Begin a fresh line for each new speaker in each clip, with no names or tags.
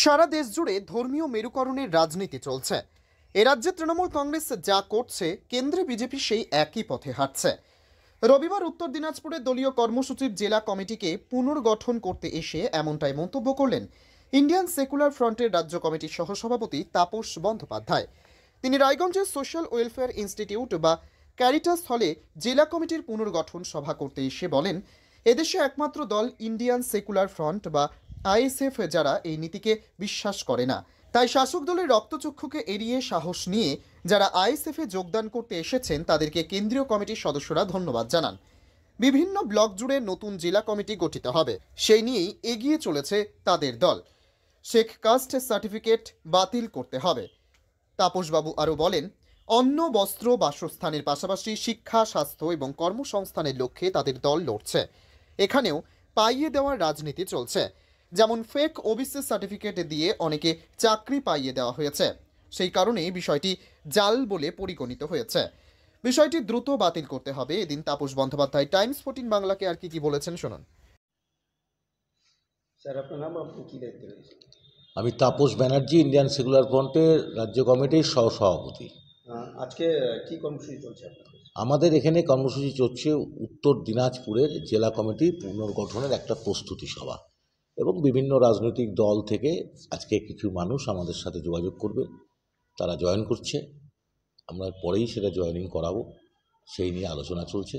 সারা দেশ জুড়ে ধর্মীয় মেরুকরণের রাজনীতি চলছে। এ রাজ্যে তৃণমূল কংগ্রেস যা করছে, কেন্দ্রে বিজেপি সেই একই পথে হাঁটছে। রবিবার উত্তর দিনাজপুরে দলীয় কর্মসূচির জেলা কমিটিকে পুনর্গঠন করতে এসে এমনটাই মন্তব্য করলেন ইন্ডিয়ান সেকুলার ফ্রন্টের রাজ্য কমিটির সহসভাপতি তাপস বন্দ্যোপাধ্যায়। তিনি রায়গঞ্জের সোশ্যাল ওয়েলফেয়ার ইনস্টিটিউট বা ক্যারিটাস হলে জেলা কমিটির পুনর্গঠন সভা করতে এসে বলেন, এদেশে একমাত্র দল ইন্ডিয়ান সেকুলার ফ্রন্ট বা আইএসএফ যারা এই নীতিকে বিশ্বাস করে না। তাই শাসক দলের রক্তচক্ষুকে এড়িয়ে সাহস নিয়ে যারা আইএসএফে যোগদান করতে এসেছেন তাদেরকে কেন্দ্রীয় কমিটির সদস্যরা ধন্যবাদ জানান। বিভিন্ন ব্লক জুড়ে নতুন জেলা কমিটি গঠিত হবে, সেই নিয়েই এগিয়ে চলেছে তাদের দল। শেখ কাস্ট সার্টিফিকেট বাতিল করতে হবে। তাপসবাবু আরও বলেন, অন্ন, বস্ত্র, বাসস্থানের পাশাপাশি শিক্ষা, স্বাস্থ্য এবং কর্মসংস্থানের লক্ষ্যে তাদের দল লড়ছে। এখানেও পাইয়ে দেওয়ার রাজনীতি চলছে। যেমন ফেক ওবিসি সার্টিফিকেট দিয়ে অনেকে চাকরি পাইয়ে দেওয়া হয়েছে, সেই কারণেই বিষয়টি জাল বলে পরিগণিত হয়েছে। বিষয়টি দ্রুত বাতিল করতে হবে। এদিন তাপস বন্দ্যোপাধ্যায় টাইমস 14 বাংলাকে আর কি বলেছেন শুনুন।
স্যার, আপনার নাম, আপনি কি দায়িত্বে রয়েছেন?
আমি তাপস ব্যানার্জি, ইন্ডিয়ান সেকুলার ফ্রন্টের রাজ্য কমিটির সহসভাপতি।
আজকে কি কর্মসূচি চলছে আপনাদের?
আমাদের এখানে কর্মসূচি চলছে উত্তর দিনাজপুরের জেলা কমিটি পুনর্গঠনের একটা প্রস্তুতি সভা, এবং বিভিন্ন রাজনৈতিক দল থেকে আজকে কিছু মানুষ আমাদের সাথে যোগাযোগ করবে, তারা জয়েন করছে। আমরা পরেই সেটা জয়েনিং করাবো, সেই নিয়ে আলোচনা চলছে।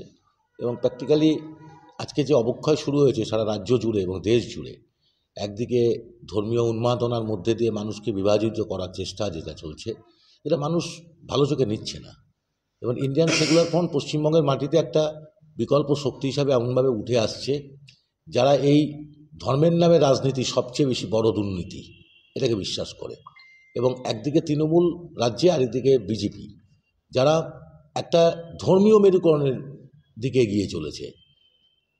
এবং প্র্যাকটিক্যালি আজকে যে অবক্ষয় শুরু হয়েছে সারা রাজ্য জুড়ে এবং দেশ জুড়ে, একদিকে ধর্মীয় উন্মাদনার মধ্যে দিয়ে মানুষকে বিভাজিত করার চেষ্টা যেটা চলছে, এটা মানুষ ভালো চোখে নিচ্ছে না। এবং ইন্ডিয়ান সেকুলার ফ্রন্ট পশ্চিমবঙ্গের মাটিতে একটা বিকল্প শক্তি হিসাবে এমনভাবে উঠে আসছে, যারা এই ধর্মের নামে রাজনীতি সবচেয়ে বেশি বড় দুর্নীতি এটাকে বিশ্বাস করে। এবং একদিকে তৃণমূল রাজ্যে, আরেকদিকে বিজেপি, যারা একটা ধর্মীয় মেরুকরণের দিকে এগিয়ে চলেছে।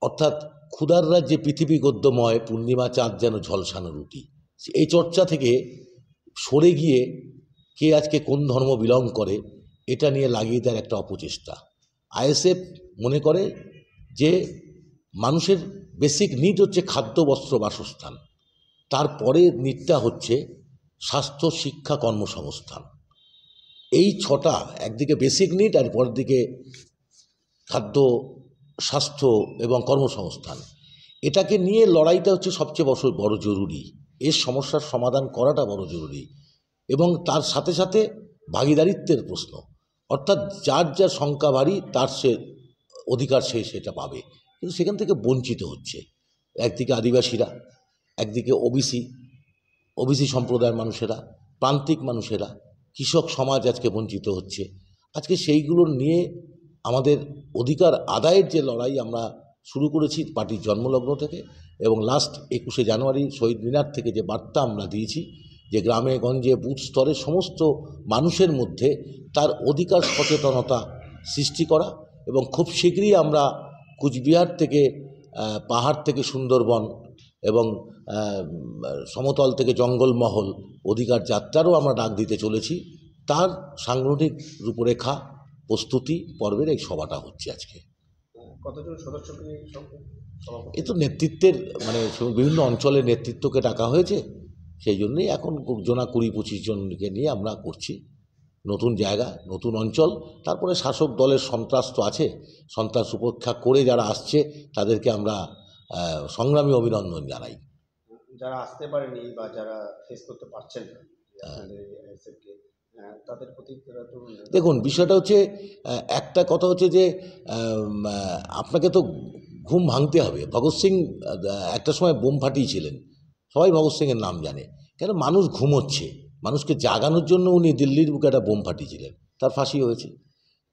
অর্থাৎ ক্ষুধার রাজ্যে পৃথিবী গদ্যময়, পূর্ণিমা চাঁদ যেন ঝলসানো রুটি, এই চর্চা থেকে সরে গিয়ে কে আজকে কোন ধর্ম বিলং করে এটা নিয়ে লাগিয়ে দেওয়ার একটা অপচেষ্টা। আইএসএফ মনে করে যে মানুষের বেসিক নিড হচ্ছে খাদ্য, বস্ত্র, বাসস্থান, তারপরে নিডটা হচ্ছে স্বাস্থ্য, শিক্ষা, কর্মসংস্থান। এই ছটা, একদিকে বেসিক নিড আর পরের দিকে খাদ্য, স্বাস্থ্য এবং কর্মসংস্থান, এটাকে নিয়ে লড়াইটা হচ্ছে সবচেয়ে বড় জরুরি। এর সমস্যার সমাধান করাটা বড় জরুরি। এবং তার সাথে সাথে ভাগিদারিত্বের প্রশ্ন, অর্থাৎ যার যার সংখ্যা ভারী তার সে অধিকার সেটা পাবে, কিন্তু সেখান থেকে বঞ্চিত হচ্ছে। একদিকে আদিবাসীরা, একদিকে ওবিসি সম্প্রদায়ের মানুষেরা, প্রান্তিক মানুষেরা, কৃষক সমাজ আজকে বঞ্চিত হচ্ছে। আজকে সেইগুলোর নিয়ে আমাদের অধিকার আদায়ের যে লড়াই আমরা শুরু করেছি পার্টির জন্মলগ্ন থেকে, এবং লাস্ট 21শে জানুয়ারি শহীদ মিনার থেকে যে বার্তা আমরা দিয়েছি যে গ্রামে গঞ্জে বুথ স্তরে সমস্ত মানুষের মধ্যে তার অধিকার সচেতনতা সৃষ্টি করা। এবং খুব শীঘ্রই আমরা কুচবিহার থেকে পাহাড় থেকে সুন্দরবন এবং সমতল থেকে জঙ্গলমহল অধিকার যাত্রারও আমরা ডাক দিতে চলেছি। তার সাংগঠনিক রূপরেখা প্রস্তুতি পর্বের এই সভাটা হচ্ছে আজকে।
কতজন সদস্যকে নিয়ে
এ তো নেতৃত্বের বিভিন্ন অঞ্চলের নেতৃত্বকে ডাকা হয়েছে, সেই জন্যই এখন 20-25 জনকে নিয়ে আমরা করছি। নতুন জায়গা, নতুন অঞ্চল, তারপরে শাসক দলের সন্ত্রাস তো আছে, সন্ত্রাস উপেক্ষা করে যারা আসছে তাদেরকে আমরা সংগ্রামী অভিনন্দন জানাই।
যারা আসতে পারেনি বা যারা ফেস করতে পারছেন না তাদের প্রতি,
দেখুন বিষয়টা হচ্ছে, একটা কথা হচ্ছে যে আপনাকে তো ঘুম ভাঙতে হবে। ভগৎ সিং একটা সময় বোম ফাটিয়েছিলেন, সবাই ভগৎ সিংয়ের নাম জানে, কেন? মানুষ ঘুমোচ্ছে, মানুষকে জাগানোর জন্য উনি দিল্লির বুকে একটা বোম ফাটিয়েছিলেন, তার ফাঁসি হয়েছে।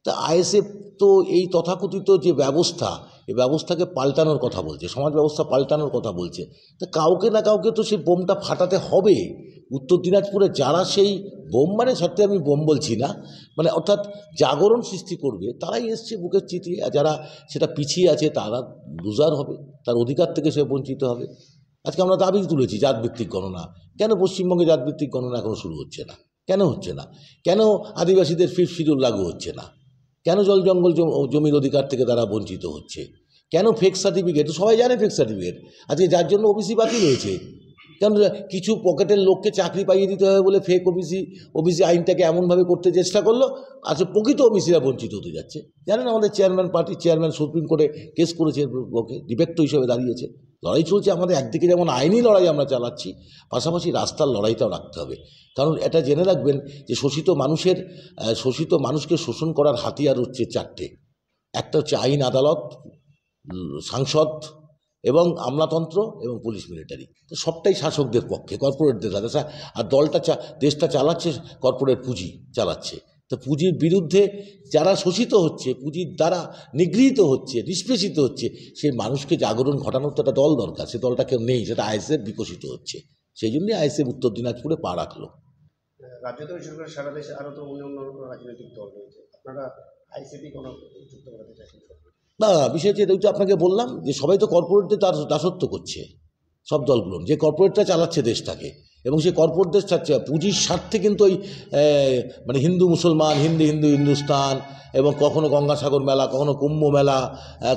তা আইএসএফ তো এই তথাকথিত যে ব্যবস্থা, এই ব্যবস্থাকে পাল্টানোর কথা বলছে, সমাজ ব্যবস্থা পাল্টানোর কথা বলছে। তা কাউকে না কাউকে তো সেই বোমটা ফাটাতে হবে। উত্তর দিনাজপুরে যারা সেই বোম, সত্যি আমি বোম বলছি না, অর্থাৎ জাগরণ সৃষ্টি করবে, তারাই এসছে বুকের চিতিয়ে। আর যারা সেটা পিছিয়ে আছে তারা লুজার হবে, তার অধিকার থেকে সে বঞ্চিত হবে। আজকে আমরা দাবি তুলেছি জাতভিত্তিক গণনা। কেন পশ্চিমবঙ্গে জাতভিত্তিক গণনা এখনও শুরু হচ্ছে না? কেন হচ্ছে না? কেন আদিবাসীদের 5th শিডিউল লাগু হচ্ছে না? কেন জল জঙ্গল জমির অধিকার থেকে তারা বঞ্চিত হচ্ছে? কেন ফেক সার্টিফিকেট? সবাই জানে ফেক সার্টিফিকেট আজকে, যার জন্য ওবিসি বাতিল হয়েছে। কারণ কিছু পকেটের লোককে চাকরি পাইয়ে দিতে হবে বলে ফেক ওবিসি আইনটাকে এমনভাবে করতে চেষ্টা করলো, আচ্ছা প্রকৃত ওবিসিরা বঞ্চিত হতে যাচ্ছে। জানেন আমাদের পার্টির চেয়ারম্যান সুপ্রিম কোর্টে কেস করেছে, ওকে ডিফেক্ট হিসেবে দাঁড়িয়েছে। লড়াই চলছে আমাদের, একদিকে যেমন আইনি লড়াই আমরা চালাচ্ছি, পাশাপাশি রাস্তার লড়াইটাও রাখতে হবে। কারণ এটা জেনে রাখবেন যে শোষিত মানুষকে শোষণ করার হাতিয়ার হচ্ছে চারটে। একটা হচ্ছে আইন আদালত, সাংসদ এবং আমলাতন্ত্র এবং পুলিশ মিলিটারি। তো সবটাই শাসকদের পক্ষে, কর্পোরেটদের সাথে। আর দেশটা চালাচ্ছে কর্পোরেট পুঁজি চালাচ্ছে। তো পুঁজির বিরুদ্ধে যারা শোষিত হচ্ছে, পুঁজির দ্বারা নিগৃহীত হচ্ছে, নিষ্পেষিত হচ্ছে, সেই মানুষকে জাগরণ ঘটানোর তো একটা দল দরকার। সে দলটা কেউ নেই, সেটা আইএসএফ বিকশিত হচ্ছে। সেই জন্যই আইএসএফ উত্তর দিনাজপুরে পা রাখলো।
রাজ্য তো সরকার, সারা দেশে আরও তো অন্য রাজনৈতিক দল রয়েছে, আপনারা আইএসএফই কোনো যুক্ত করাতে চাইছেন?
না, বিষয় হচ্ছে এটা আপনাকে বললাম যে সবাই তো কর্পোরেটদের তার দাসত্ব করছে, সব দলগুলো যে কর্পোরেটটা চালাচ্ছে দেশটাকে, এবং সেই কর্পোরেটদের পুঁজির স্বার্থে কিন্তু ওই মানে হিন্দু মুসলমান, হিন্দুস্তান, এবং কখনো গঙ্গাসাগর মেলা, কখনো কুম্ভ মেলা,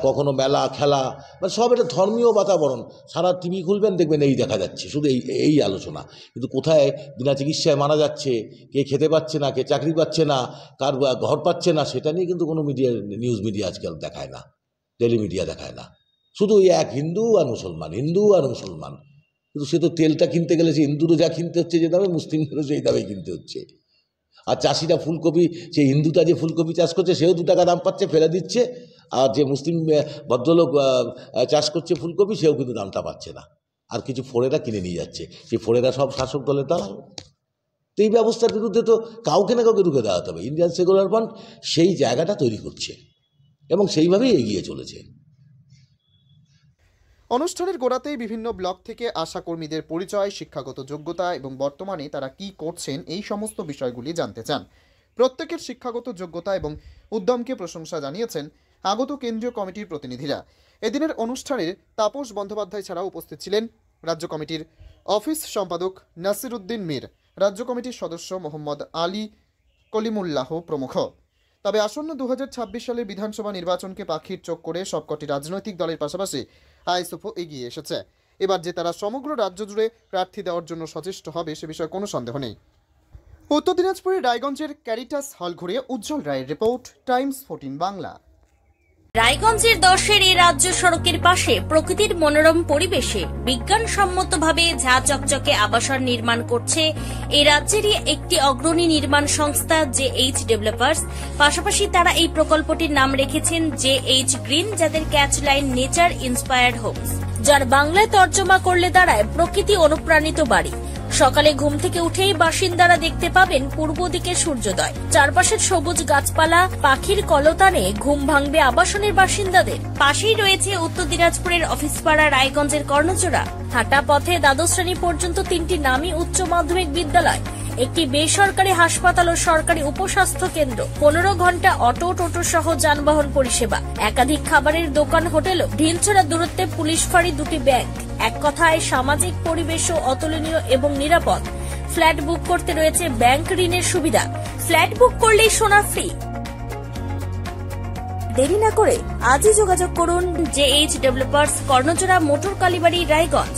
কখনো মেলা খেলা, মানে সব এটা ধর্মীয় বাতাবরণ। সারা টিভি খুলবেন দেখবেন এই দেখা যাচ্ছে, শুধু এই আলোচনা। কিন্তু কোথায় বিনা চিকিৎসায় মারা যাচ্ছে, কে খেতে পাচ্ছে না, কে চাকরি পাচ্ছে না, কার ঘর পাচ্ছে না, সেটা নিয়ে কিন্তু কোনো নিউজ মিডিয়া আজকাল দেখায় না, ডেলি মিডিয়া দেখায় না। শুধু ওই এক হিন্দু আর মুসলমান। কিন্তু সে তো তেলটা কিনতে গেলে সে হিন্দুরও যা কিনতে হচ্ছে যে দামে, মুসলিমদেরও সেই দামে কিনতে হচ্ছে। আর চাষিরা ফুলকপি, সে হিন্দুটা যে ফুলকপি চাষ করছে সেও 2 টাকা দাম পাচ্ছে, ফেলে দিচ্ছে। আর যে মুসলিম ভদ্রলোক চাষ করছে ফুলকপি, সেও কিন্তু দামটা পাচ্ছে না। আর কিছু ফোরেরা কিনে নিয়ে যাচ্ছে, সেই ফোরেরা সব শাসক দলের দালাল। তো এই ব্যবস্থার বিরুদ্ধে তো কাউকে না কাউকে রুখে দেওয়াতে হবে। ইন্ডিয়ান সেকুলার ফ্রন্ট সেই জায়গাটা তৈরি করছে এবং সেইভাবেই এগিয়ে চলেছে।
অনুষ্ঠানের গোড়াতেই বিভিন্ন ব্লক থেকে আসা কর্মীদের পরিচয়, শিক্ষাগত যোগ্যতা এবং বর্তমানে তারা কি করছেন, এই সমস্ত বিষয়গুলি জানতে চান। প্রত্যেকের শিক্ষাগত যোগ্যতা এবং উদ্যমকে প্রশংসা জানিয়েছেন আগত কেন্দ্রীয় কমিটির প্রতিনিধিরা। এদিনের অনুষ্ঠানে তাপস বন্দ্যোপাধ্যায় ছাড়াও উপস্থিত ছিলেন রাজ্য কমিটির অফিস সম্পাদক নাসির উদ্দিন মীর, রাজ্য কমিটির সদস্য মোহাম্মদ আলী কলিমুল্লাহ প্রমুখ। তবে আসন্ন 2026 সালের বিধানসভা নির্বাচনকে পাখির চোখ করে সবকটি রাজনৈতিক দলের পাশাপাশি আইএসএফও এগিয়ে এসেছে। এবার যে তারা সমগ্র রাজ্য জুড়ে প্রার্থী দেওয়ার জন্য সচেষ্ট হবে সে বিষয়ে কোনো সন্দেহ নেই। উত্তর দিনাজপুরের রায়গঞ্জের ক্যারিটাস হল ঘুরে উজ্জ্বল রায়ের রিপোর্ট, টাইমস 14 বাংলা।
রায়গঞ্জের 10-এর এই রাজ্য সড়কের পাশে প্রকৃতির মনোরম পরিবেশে বিজ্ঞানসম্মতভাবে ঝা চকচকে আবাসন নির্মাণ করছে এই রাজ্যেরই একটি অগ্রণী নির্মাণ সংস্থা জেএইচ ডেভেলপার্স। পাশাপাশি তারা এই প্রকল্পটির নাম রেখেছেন জেএইচ গ্রিন, যাদের ক্যাচলাইন নেচার ইন্সপায়ার্ড হোমস, যার বাংলায় তর্জমা করলে দাঁড়ায় প্রকৃতি অনুপ্রাণিত বাড়ি। সকালে ঘুম থেকে উঠেই বাসিন্দারা দেখতে পাবেন পূর্ব দিকে সূর্যোদয়, চারপাশের সবুজ গাছপালা, পাখির কলতানে ঘুম ভাঙবে আবাসনের বাসিন্দাদের। পাশেই রয়েছে উত্তর দিনাজপুরের অফিসপাড়া রায়গঞ্জের কর্ণজোড়া। হাঁটা পথে দ্বাদশ শ্রেণী পর্যন্ত 3টি নামী উচ্চ মাধ্যমিক বিদ্যালয়, একটি বেসরকারি হাসপাতাল ও সরকারি উপস্বাস্থ্য কেন্দ্র, 15 ঘন্টা অটো টোটো সহ যানবাহন পরিষেবা, একাধিক খাবারের দোকান, হোটেলও, ঢিলছড়া দূরত্বে পুলিশ ফাঁড়ি, 2টি ব্যাংক। এক কথায় সামাজিক পরিবেশও অতুলনীয় এবং নিরাপদ। ফ্ল্যাট বুক করতে রয়েছে ব্যাংক ঋণের সুবিধা, ফ্ল্যাট বুক করলেই সোনা ফ্রি। দেরি না করে আজই যোগাযোগ করুন JH developers, Karnajora, motor Kalibari, Raiganj.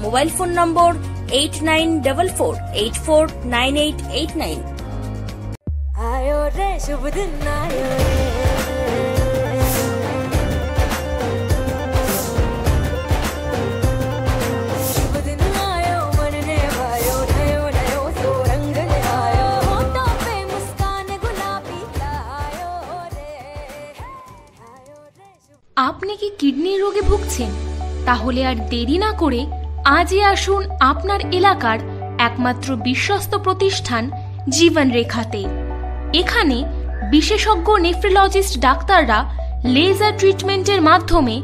Mobile phone number 8944849889।
आयो रे शुभ दिन आयो रे, शुभ दिन आयो मन ने भायो, नयो नयो तो रंग ले आयो, होठों पे मुस्कान गुलाबी आयो रे, आयो रे शुभ।
আপনি কি কিডনি রোগে ভুগছেন? তাহলে আর দেরি না করে আজই আসুন আপনার এলাকার একমাত্র বিশ্বস্ত প্রতিষ্ঠান জীবন রেখাতে। এখানে বিশেষজ্ঞ নেফ্রোলজিস্ট ডাক্তাররা লেজার ট্রিটমেন্টের মাধ্যমে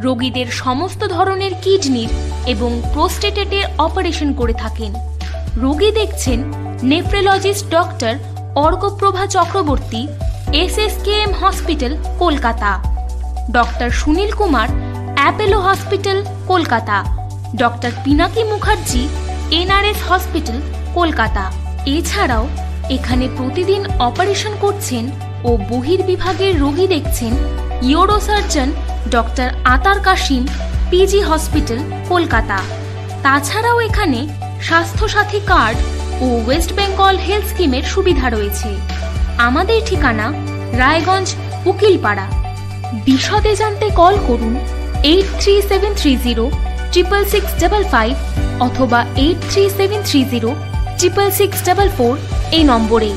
রোগীদের সমস্ত ধরনের কিডনির এবং প্রোস্টেটের অপারেশন করে থাকেন। রোগী দেখছেন nephrologist doctor Arkaprava Chakraborty, SSKM hospital, Kolkata. Doctor Sunil Kumar, Apollo hospital, Kolkata. Doctor Pinaki Mukherjee, NRS hospital, Kolkata. এছাড়াও এখানে প্রতিদিন অপারেশন করছেন ও বহির্বিভাগের রোগী দেখছেন ইউরোসার্জন ডক্টর আতার কাশিম, PG হসপিটাল, কলকাতা। তাছাড়াও এখানে স্বাস্থ্যসাথী কার্ড ও ওয়েস্ট বেঙ্গল হেলথ স্কিমের সুবিধা রয়েছে। আমাদের ঠিকানা রায়গঞ্জ উকিলপাড়া। বিশদে জানতে কল করুন 8373066655 অথবা 8373066644 এই নম্বরে।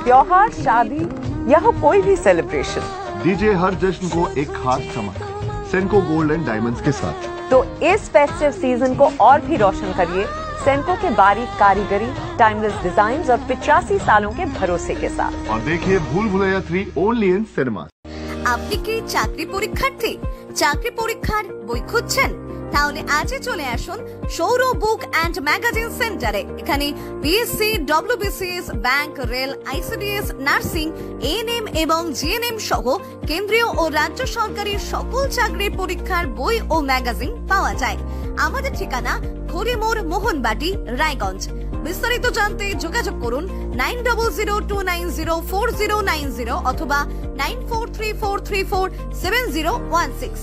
त्योहार, शादी या हो कोई भी सेलिब्रेशन,
दीजिए हर जश्न को एक खास चमक सेंको गोल्ड एंड डायमंड्स के साथ।
तो इस फेस्टिव सीजन को और भी रोशन करिए सेंको के बारीक कारीगरी, टाइमलेस डिजाइन और 85 सालों के भरोसे के साथ।
और देखिए भूल भुलैया 3 ओनली इन सिनेमा।
আপনি কি চাকরি পরীক্ষার্থী? চাকরি পরীক্ষার বই খুঁজছেন? তাহলে আজই চলে আসুন সৌর বুক অ্যান্ড ম্যাগাজিন সেন্টারে। এখানে BSc, WBCS, bank, rail, ICDS, nursing, ANM এবং জিএনএম সহ কেন্দ্রীয় ও রাজ্য সরকারি সকল চাকরির পরীক্ষার বই ও ম্যাগাজিন পাওয়া যায়। আমাদের ঠিকানা ঘড়িমোড়, মোহনবাটি, রায়গঞ্জ। বিস্তারিত জানতে যোগাযোগ করুন 9002904090 অথবা 9434347016।